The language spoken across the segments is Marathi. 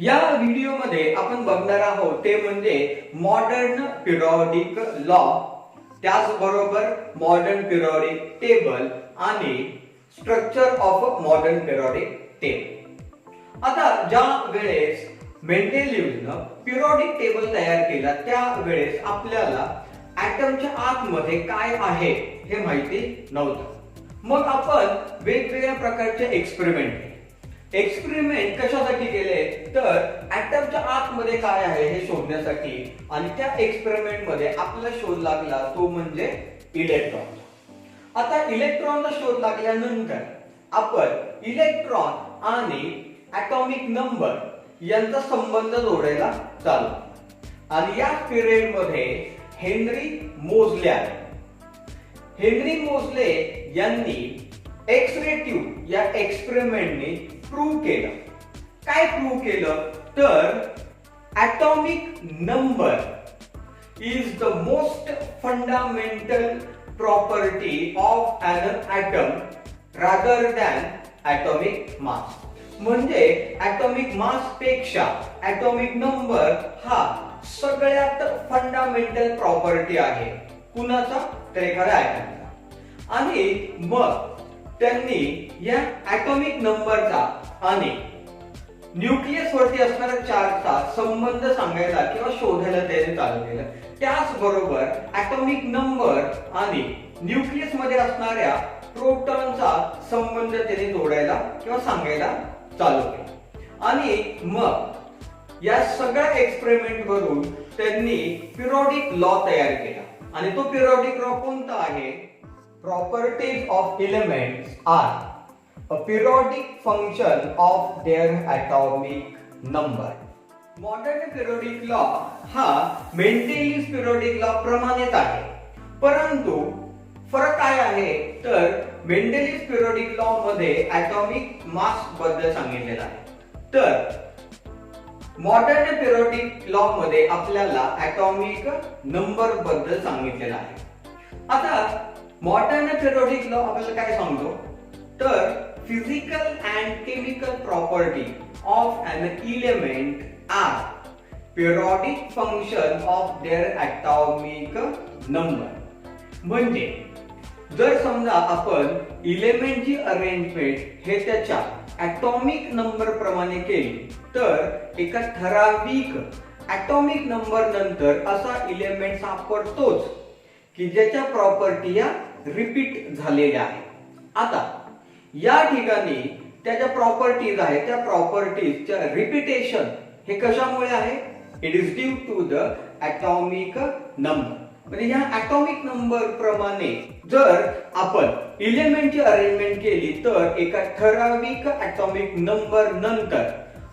या व्हिडिओमध्ये आपण बघणार आहोत ते म्हणजे मॉडर्न पिरियोडिक लॉ, त्याचबरोबर मॉडर्न पिरियोडिक टेबल आणि structure of modern periodic table. आता ज्या वेळेस मेंडेलिव्हनं पिरियोडिक टेबल तयार केला त्यावेळेस आपल्याला ॲटमच्या आतमध्ये काय आहे हे माहिती नव्हतं। मग आपण वेगवेगळ्या प्रकारचे एक्सपेरिमेंट कशासाठी केले तर ॲटमच्या आतमध्ये काय आहे हे शोधण्यासाठी, आणि त्या एक्सपेरिमेंट मध्ये आपल्याला शोध लागला तो म्हणजे इलेक्ट्रॉन। आता इलेक्ट्रॉनचा शोध लागल्यानंतर आपण इलेक्ट्रॉन आणि ॲटॉमिक नंबर यांचा संबंध जोडायला चालू, आणि या पिरियड मध्ये हेनरी मोझले यांनी एक्स-रे ट्यूब या एक्सपेरिमेंटने प्रूव्ह केलं। काय प्रूव्ह केलं तर atomic number is the most fundamental property of an atom rather than atomic mass. म्हणजे ॲटॉमिक मास पेक्षा ॲटॉमिक नंबर हा सगळ्यात फंडामेंटल प्रॉपर्टी आहे कुणाचा तर एखाद्या ॲटमचा। आणि मग त्यांनी या ॲटॉमिक नंबरचा आणि न्यूक्लियस वरती असणाऱ्या चार्जचा संबंध सांगायला किंवा शोधायला त्यांनी चालू केलं। त्याचबरोबर ॲटॉमिक नंबर आणि न्यूक्लियस मध्ये असणाऱ्या प्रोटॉनचा संबंध त्यांनी जोडायला किंवा सांगायला चालू केलं। आणि मग या सगळ्या एक्सपेरिमेंट वरून त्यांनी पिरियोडिक लॉ तयार केला, आणि तो पिरियोडिक लॉ कोणता आहे? Properties of elements are a periodic function of their atomic number. Modern periodic law हा मेंडेलिव्ह पिरियोडिक लॉ प्रमाणेच आहे, परंतु फरक काय आहे तर मेंडेलिव्ह पिरियोडिक लॉ मध्ये ॲटॉमिक मास बद्दल सांगितलेलं आहे, तर मॉडर्न पिरियोडिक लॉ मध्ये आपल्याला ॲटॉमिक नंबर बद्दल सांगितलेलं आहे। आता मॉडर्न पिरियोडिक लॉ आपल्याला काय सांगतो तर physical and chemical property of an element are periodic function of their atomic number. म्हणजे जर समजा आपण एलिमेंटची अरेंजमेंट हे त्याच्या ॲटॉमिक नंबर प्रमाणे केली तर एका ठराविक ॲटॉमिक नंबर नंतर असा एलिमेंट सापडतोच की ज्याच्या प्रॉपर्टी या रिपीट झालेल्या आहेत। आता या ठिकाणी त्याच्या प्रॉपर्टीज आहेत, त्या प्रॉपर्टीजच्या रिपीटेशन हे कशामुळे आहे? It is due to the atomic number. म्हणजे या ॲटॉमिक नंबर प्रमाणे जर आपण एलिमेंटची अरेंजमेंट केली तर एका ठराविक ॲटॉमिक नंबर नंतर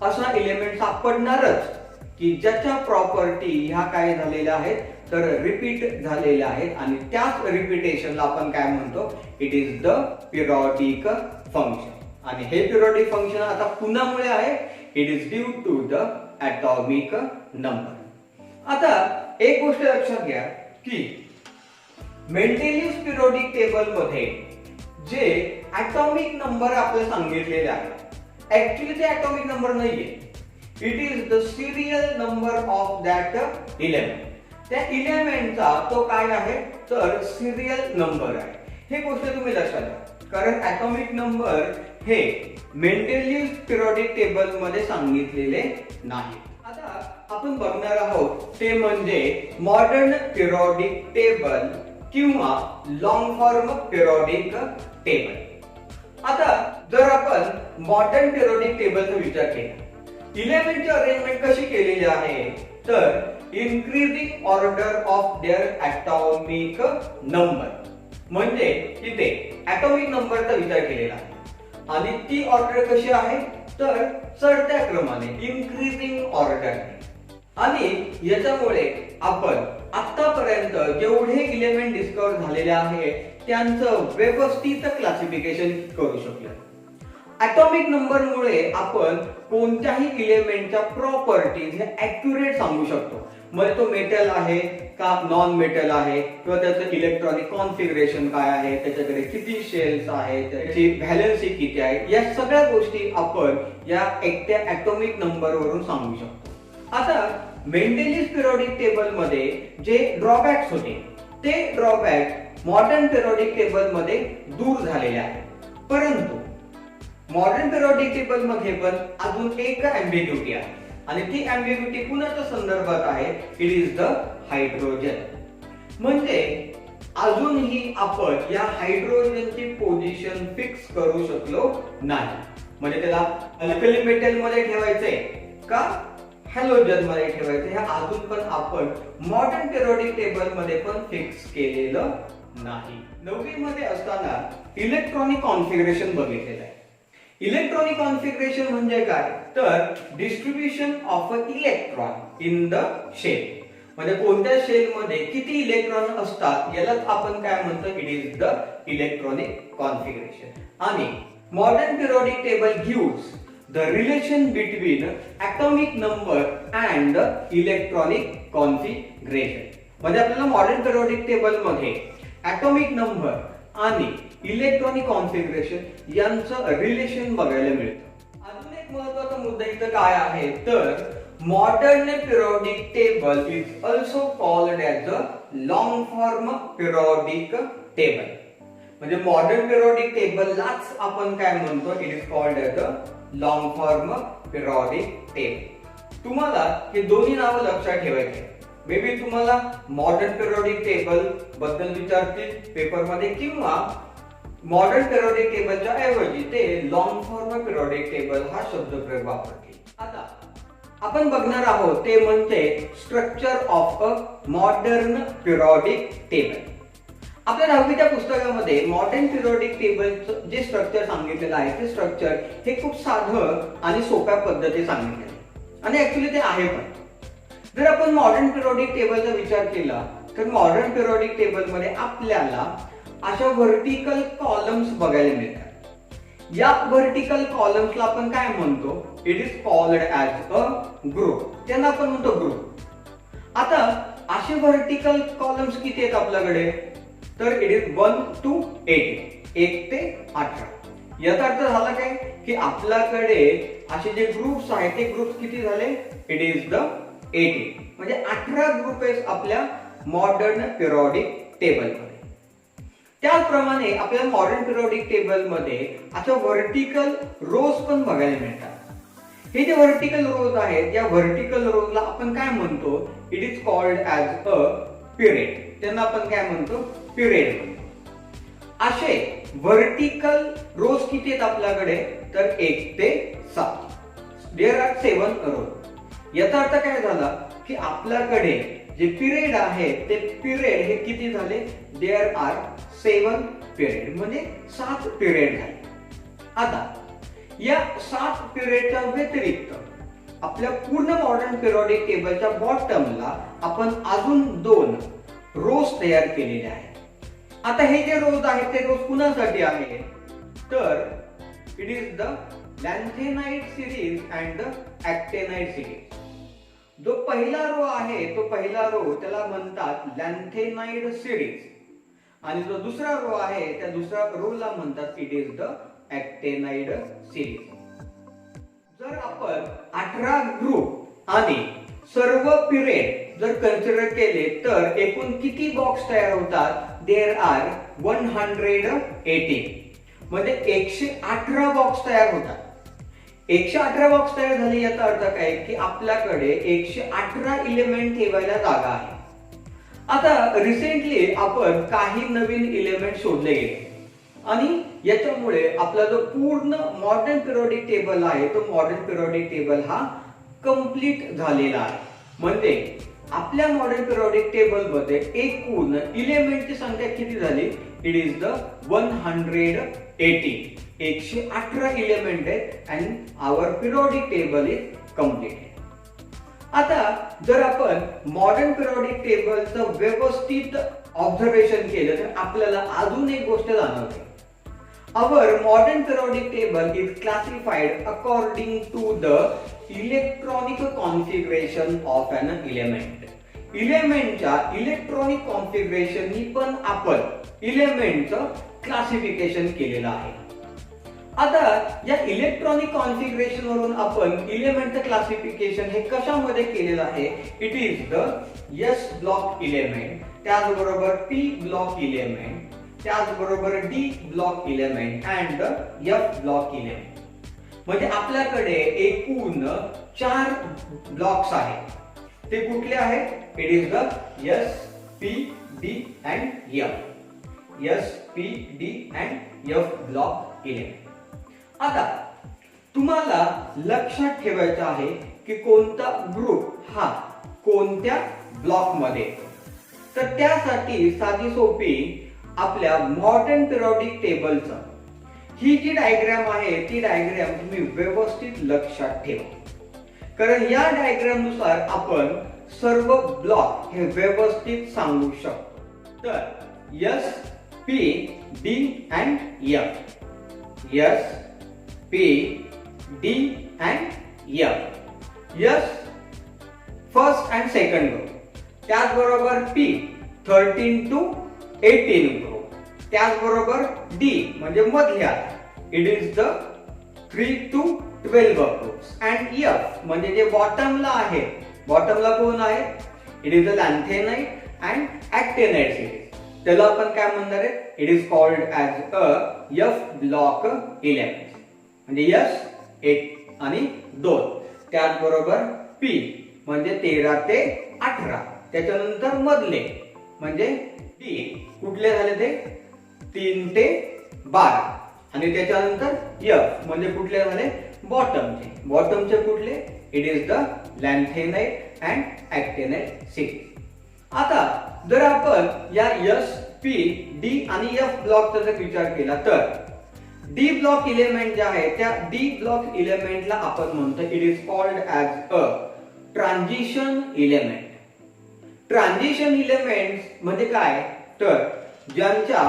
असा एलिमेंट सापडणारच की ज्याच्या प्रॉपर्टी ह्या काय झालेल्या आहेत तर रिपीट झालेल्या आहेत, आणि त्याच रिपीटेशनला आपण काय म्हणतो? It is the periodic function. आणि हे पिरियोडिक फंक्शन आता कुणामुळे आहे? It is due to the atomic number. आता एक गोष्ट लक्षात घ्या की मेंडेलिव्ह पिरियोडिक टेबल मध्ये जे ॲटॉमिक नंबर आपल्याला सांगितलेले आहेत ऍक्च्युअली ते ॲटॉमिक नंबर नाहीये, it is the serial number of that element. त्या एलिमेंटचा तो काय आहे तर सिरियल नंबर आहे। हे गोष्ट तुम्ही लक्षात घ्या, कारण ॲटॉमिक नंबर हे मेंडेलिव्ह पिरियोडिक टेबल मध्ये सांगितलेले नाही। आता आपण बघणार आहोत ते म्हणजे मॉडर्न पिरियोडिक टेबल किंवा लॉंग फॉर्म पिरियोडिक टेबल। आता जर आपण मॉडर्न पिरियोडिक टेबलचा विचार केला, एलिमेंटची अरेंजमेंट कशी केलेली आहे तर increasing order of their atomic number. म्हणजे इथे ॲटॉमिक नंबरचा विचार केलेला आहे, आणि ती ऑर्डर कशी आहे तर चढत्या क्रमाने इन्क्रीजिंग ऑर्डर। आणि याच्यामुळे आपण आतापर्यंत जेवढे एलिमेंट डिस्कवर झालेले आहे त्यांचं व्यवस्थित क्लासिफिकेशन करू शकलो। ॲटॉमिक नंबरमुळे आपण कोणत्याही एलिमेंटच्या प्रॉपर्टीज हे ॲक्युरेट सांगू शकतो। मग तो मेटल आहे का नॉन मेटल आहे, किंवा त्याचं इलेक्ट्रॉनिक कॉन्फिगरेशन काय आहे, त्याच्याकडे किती शेल्स आहेत, त्याची व्हॅलेन्सी किती आहे, या सगळ्या गोष्टी आपण या एकट्या ऍटॉमिक नंबर वरून सांगू शकतो. आता मेंडेलिस पिरियोडिक टेबल मध्ये जे ड्रॉबॅक्स होते ते ड्रॉबॅक मॉडर्न पिरियोडिक टेबल मध्ये दूर झालेले आहेत. परंतु मॉडर्न पिरियोडिक टेबल मध्ये पण अजून एक एम्बिग्युटी आहे आणि ती एम्बिग्युटी कुणाच्या संदर्भात आहे, इट इज द हायड्रोजन. म्हणजे अजूनही आपण या हायड्रोजनची पोझिशन फिक्स करू शकलो नाही. म्हणजे त्याला अल्कली मेटल मध्ये ठेवायचंय का हॅलोजन मध्ये ठेवायचं, हे अजून पण आपण मॉडर्न पिरियोडिक टेबल मध्ये पण फिक्स केलेलं नाही. 9वी मध्ये असताना इलेक्ट्रॉनिक कॉन्फिगरेशन बघितलेलं आहे. इलेक्ट्रॉनिक कॉन्फिगरेशन म्हणजे काय, तर distribution of a electron in the shell. म्हणजे कोणत्या शेल मध्ये किती इलेक्ट्रॉन असतात यालाच आपण काय म्हणतो, it is the electronic configuration. आणि modern periodic table gives the relation between atomic number and electronic configuration. म्हणजे आपल्याला मॉडर्न पिरियोडिक टेबल मध्ये atomic नंबर आणि इलेक्ट्रॉनिक कॉन्फिगरेशन यांचं रिलेशन बघायला मिळतं. अजून एक महत्त्वाचा मुद्दा इथं काय आहे, तर modern periodic table is also called as a long form periodic table. म्हणजे मॉडर्न पिरियोडिक टेबललाच आपण काय म्हणतो, it is called as a long form periodic table. तुम्हाला हे दोन्ही नावं लक्षात ठेवायचे. मे बी तुम्हाला मॉडर्न पिरियोडिक टेबल बद्दल विचारतील पेपर मध्ये, किंवा मॉडर्न पिरियोडिक टेबलच्या ऐवजी ते लॉंग फॉर्म पिरियोडिक टेबल हा शब्दप्रयोग वापरतील. आता आपण बघणार आहोत ते म्हणजे structure of a modern periodic table. आपल्या 10वीच्या पुस्तकामध्ये मॉडर्न पिरियोडिक टेबलचं जे स्ट्रक्चर सांगितलेलं आहे ते स्ट्रक्चर हे खूप साधं आणि सोप्या पद्धतीने सांगितलेलं आहे आणि ऍक्च्युली ते आहे पण. जर आपण मॉडर्न पिरियोडिक टेबलचा विचार केला तर मॉडर्न पिरियोडिक टेबल मध्ये आपल्याला अशा व्हर्टिकल कॉलम्स बघायला मिळतात. या व्हर्टिकल कॉलम्सला आपण काय म्हणतो, it is called as a group. त्यांना आपण म्हणतो ग्रुप. आता असे व्हर्टिकल कॉलम्स किती आहेत आपल्याकडे, तर इट इज 1 to 18, 1 ते 18. याचा अर्थ झाला काय की आपल्याकडे असे जे ग्रुप्स आहेत ते ग्रुप्स किती झाले, इट इज द 18. म्हणजे 18 ग्रुप आहेत आपल्या मॉडर्न पिरियोडिक टेबल मध्ये. त्याचप्रमाणे आपल्याला मॉडर्न पिरियोडिक टेबल मध्ये अशा व्हर्टिकल रोज पण बघायला मिळतात. हे जे व्हर्टिकल रोज आहेत या व्हर्टिकल रोजला आपण काय म्हणतो, it is called as a period. त्यांना आपण काय म्हणतो, पिरियड म्हणतो. असे व्हर्टिकल रोज किती आहेत आपल्याकडे, तर 1 ते 7. देयर आर 7 रोज. याचा अर्थ काय झाला की आपल्याकडे जे पिरियड आहे ते पिरियड हे किती झाले, देयर आर 7 पिरियड. म्हणजे 7 पिरियड झाले. आता या 7 पिरियडच्या व्यतिरिक्त आपल्या पूर्ण मॉडर्न पिरियोडिक टेबलच्या बॉटमला आपण अजून 2 रोज तयार केलेले आहेत. आता हे जे रोज आहेत ते रोज कुणासाठी आहे, तर it is the lanthanide series and the actinide series. जो पहिला रो आहे तो पहिला रो त्याला म्हणतात लॅन्थेनाइड सिरीज आणि जो दुसरा रो आहे त्या दुसऱ्या रोला म्हणतात it is the actinide series. जर आपण 18 ग्रुप आणि सर्व पिरियड जर कन्सिडर केले तर एकूण किती बॉक्स तयार होतात, देयर आर 118. म्हणजे 118 बॉक्स तयार होतात. 118 बॉक्स तयार झाले याचा अर्थ काय की आपल्याकडे 118 इलेमेंट ठेवायला जागा आहे. आता रिसेंटली आपण काही नवीन इलेमेंट शोधले गेले आणि याच्यामुळे आपला जो पूर्ण मॉडर्न पिरियोडिक टेबल आहे तो मॉडर्न पिरियोडिक टेबल हा कंप्लीट झालेला आहे. म्हणजे आपल्या मॉडर्न पिरियोडिक टेबल मध्ये एकूण इलेमेंटची संख्या किती झाली, इट इज द 118. 118 इलेमेंट आहेत and our periodic table is complete. आता जर आपण मॉडर्न पिरियोडिक टेबलचं व्यवस्थित ऑब्झर्वेशन केलं तर आपल्याला अजून एक गोष्ट जाणवते. Our modern periodic table is classified according to the electronic configuration of an element. इलेमेंटच्या इलेक्ट्रॉनिक कॉन्फिगरेशननी पण आपण इलेमेंटचं क्लासिफिकेशन केलेलं आहे. आता या इलेक्ट्रॉनिक कॉन्फिगरेशन वरून आपण इलेमेंटचं क्लासिफिकेशन हे कशामध्ये केलेलं आहे? It is the S block element, त्याचबरोबर पी ब्लॉक इलेमेंट, त्याचबरोबर D block element and the F block element. म्हणजे आपल्याकडे एकूण 4 ब्लॉक्स आहेत. ते कुठले आहेत? It is the S P D and F. S P D and F block element. आता तुम्हाला लक्षात ठेवायचं आहे की कोणता ग्रुप हा कोणत्या ब्लॉक मध्ये येतो. तर त्यासाठी साधी सोपी आपल्या मॉडर्न पिरियोडिक टेबलचं ही जी डायग्राम आहे ती डायग्राम तुम्ही व्यवस्थित लक्षात ठेवा, कारण या डायग्राम नुसार आपण सर्व ब्लॉक हे व्यवस्थित सांगू शकतो. तर S P D and F, S P D and F, S first and second group, त्याचबरोबर पी 13 to 18 ग्रुप, त्याचबरोबर डी म्हणजे मधल्या, it is the 3 to 12 groups and F म्हणजे जे बॉटमला आहे, बॉटमला कोण आहे? It is the lanthanide and actinide series. त्याला आपण काय म्हणणार आहे? It is called as a F block element. म्हणजे एस 1 आणि 2, त्याचबरोबर पी म्हणजे 13 ते 18, त्याच्यानंतर मधले म्हणजे डी कुठले झाले ते 3 ते 12, आणि त्याच्यानंतर एफ म्हणजे कुठले झाले? बॉटमचे. बॉटमचे कुठले? It is the lanthanide and actinide series. आता जर आपण या एस पी डी आणि एफ ब्लॉकचा जर विचार केला तर डी ब्लॉक इलेमेंट जे आहे त्या डी ब्लॉक इलेमेंटला आपण म्हणतो it is called as a transition element. Transition elements म्हणजे काय? तर ज्यांच्या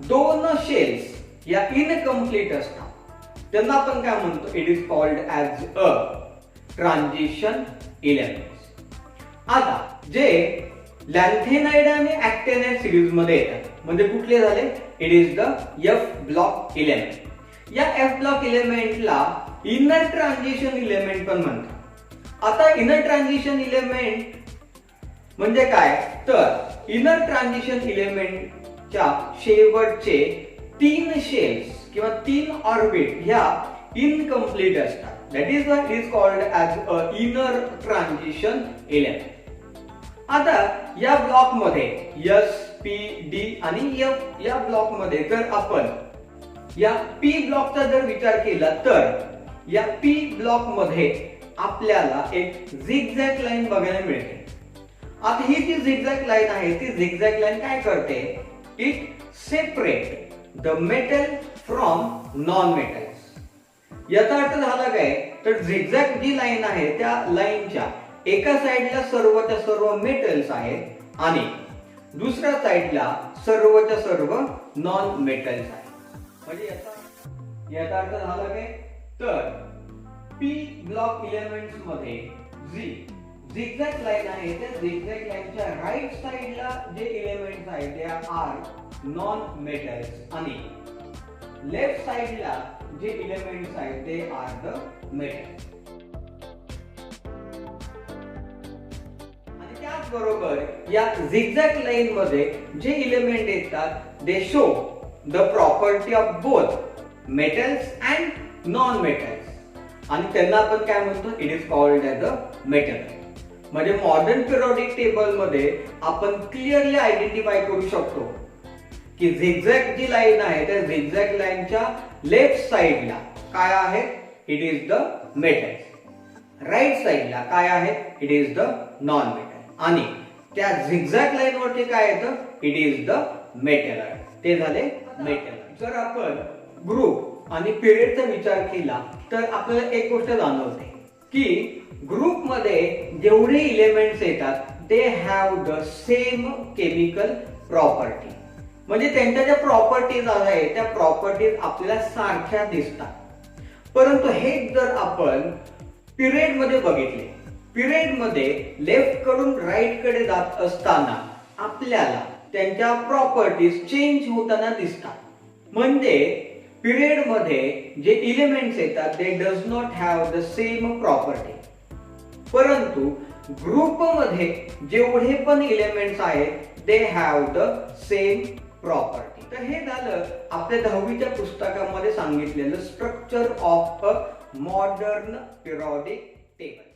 2 शेल्स या इनकम्प्लीट असतात त्यांना आपण काय म्हणतो? It is called as a transition elements. आता जे लॅन्थेनाइट आणि ऍक्टिनाइट सिरीज मध्ये येतात म्हणजे कुठले झाले? It is the F block element. या एफ ब्लॉक इलेमेंटला इनर ट्रान्झिशन इलेमेंट पण म्हणतात. आता इनर ट्रान्झिशन इलेमेंट म्हणजे काय? तर इनर ट्रान्झिशन इलेमेंटच्या शेवटचे 3 शेल्स किंवा 3 ऑर्बिट ह्या इनकम्प्लीट असतात. That is why it is called as a inner transition element. आता या ब्लॉक मध्ये एस पी डी आणि एफ या ब्लॉक मध्ये जर आपण या पी ब्लॉकचा जर विचार केला तर या पी ब्लॉक मध्ये आपल्याला एक झिगझॅग लाईन बघायला मिळते. आता ही जी झिगझॅग लाईन आहे ती झिगझॅग लाईन काय करते? It separate the metal from non metals. याचा अर्थ झाला काय? तर झिगझॅग जी लाईन आहे त्या लाईनच्या एका साइडला सर्वच्या सर्व मेटल्स आहेत आणि दुसऱ्या साइडला सर्वच्या सर्व नॉन मेटल्स आहेत. म्हणजे याचा अर्थ झाला काय? तर पी ब्लॉक इलेमेंट्स मध्ये जी झिगझॅग लाईन आहे त्या झिगझॅग लाईनच्या राईट साइडला जे इलेमेंट्स आहेत ते आर नॉन मेटल्स आणि लेफ्ट साइडला जे इलेमेंट्स आहेत ते आर द मेटल्स. बरोबर या झिगझॅग लाईन मध्ये जे इलेमेंट येतात दे show the property of both metals and non metals आणि त्यांना आपण काय म्हणतो? It is called as a metal. म्हणजे मॉडर्न पिरियोडिक टेबल मध्ये आपण क्लिअरली आयडेंटिफाय करू शकतो की झिगझॅग जी लाईन आहे त्या झिगझॅग लाईनच्या लेफ्ट साइडला काय आहे? It is the metals. Right साइडला काय आहे? It is the non metal. आणि त्या झिगझॅग लाईन वरती काय येतं? It is the metal. ते झाले मेटल. जर आपण ग्रुप आणि पिरियडचा विचार केला तर आपल्याला एक गोष्ट जाणवते की ग्रुप मध्ये जेवढे इलेमेंट्स येतात they have the same chemical property. म्हणजे त्यांच्या ज्या प्रॉपर्टीज आहेत त्या प्रॉपर्टीज आपल्याला सारख्या दिसतात. परंतु हे जर आपण पिरियड मध्ये बघितले पिरियड मध्ये लेफ्ट कडून राईट कडे जात असताना आपल्याला त्यांच्या प्रॉपर्टीज चेंज होताना दिसतात. म्हणजे पिरियड मध्ये जे एलिमेंट्स येतात ते does not have the same property, परंतु ग्रुप मध्ये जेवढे पण एलिमेंट्स आहेत they have the same property. तर हे झालं आपल्या 10वीच्या पुस्तकामध्ये सांगितलेलं structure of a modern periodic table.